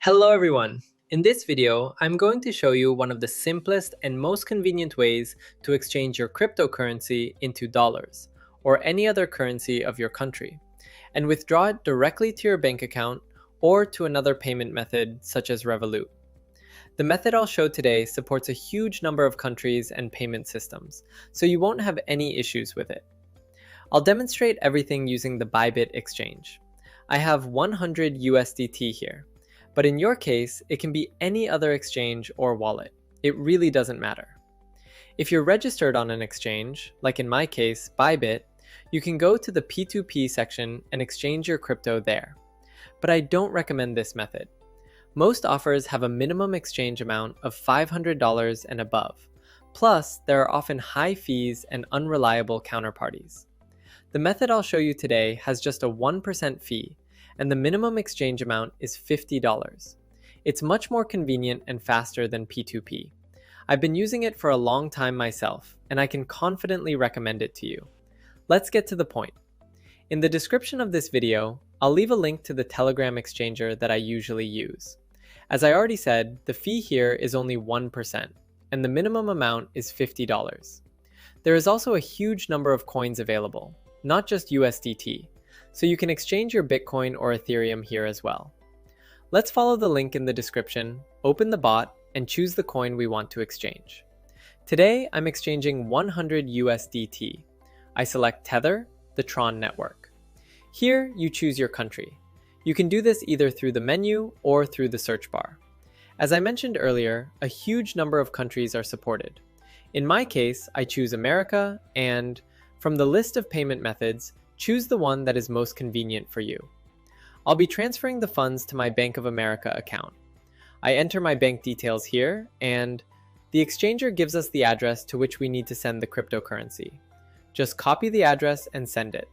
Hello everyone! In this video, I'm going to show you one of the simplest and most convenient ways to exchange your cryptocurrency into dollars, or any other currency of your country, and withdraw it directly to your bank account or to another payment method such as Revolut. The method I'll show today supports a huge number of countries and payment systems, so you won't have any issues with it. I'll demonstrate everything using the ByBit exchange. I have 100 USDT here. But in your case, it can be any other exchange or wallet. It really doesn't matter. If you're registered on an exchange, like in my case, ByBit, you can go to the P2P section and exchange your crypto there. But I don't recommend this method. Most offers have a minimum exchange amount of $500 and above. Plus, there are often high fees and unreliable counterparties. The method I'll show you today has just a 1% fee, and the minimum exchange amount is $50. It's much more convenient and faster than P2P. I've been using it for a long time myself, and I can confidently recommend it to you. Let's get to the point. In the description of this video, I'll leave a link to the Telegram exchanger that I usually use. As I already said, the fee here is only 1%, and the minimum amount is $50. There is also a huge number of coins available, not just USDT. So you can exchange your Bitcoin or Ethereum here as well. Let's follow the link in the description, open the bot, and choose the coin we want to exchange. Today, I'm exchanging 100 USDT. I select Tether, the Tron network. Here, you choose your country. You can do this either through the menu or through the search bar. As I mentioned earlier, a huge number of countries are supported. In my case, I choose America, and from the list of payment methods, choose the one that is most convenient for you. I'll be transferring the funds to my Bank of America account. I enter my bank details here, and the exchanger gives us the address to which we need to send the cryptocurrency. Just copy the address and send it.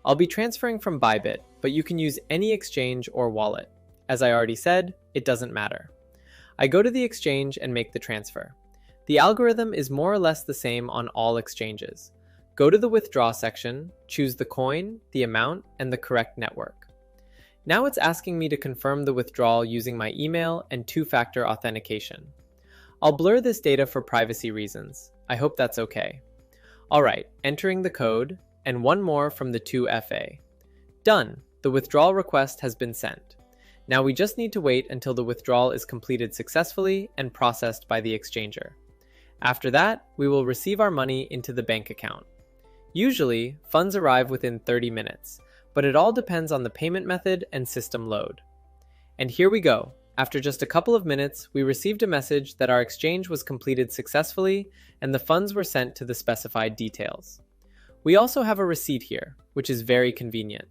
I'll be transferring from ByBit, but you can use any exchange or wallet. As I already said, it doesn't matter. I go to the exchange and make the transfer. The algorithm is more or less the same on all exchanges. Go to the withdraw section, choose the coin, the amount, and the correct network. Now it's asking me to confirm the withdrawal using my email and two-factor authentication. I'll blur this data for privacy reasons. I hope that's okay. Alright, entering the code, and one more from the 2FA. Done! The withdrawal request has been sent. Now we just need to wait until the withdrawal is completed successfully and processed by the exchanger. After that, we will receive our money into the bank account. Usually, funds arrive within 30 minutes, but it all depends on the payment method and system load. And here we go. After just a couple of minutes, we received a message that our exchange was completed successfully and the funds were sent to the specified details. We also have a receipt here, which is very convenient.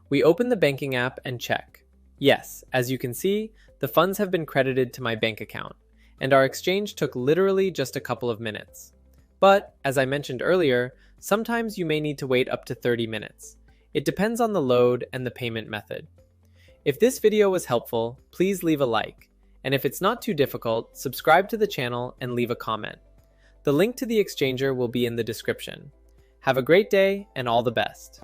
We open the banking app and check. Yes, as you can see, the funds have been credited to my bank account, and our exchange took literally just a couple of minutes. But, as I mentioned earlier, sometimes you may need to wait up to 30 minutes. It depends on the load and the payment method. If this video was helpful, please leave a like. And if it's not too difficult, subscribe to the channel and leave a comment. The link to the exchanger will be in the description. Have a great day and all the best.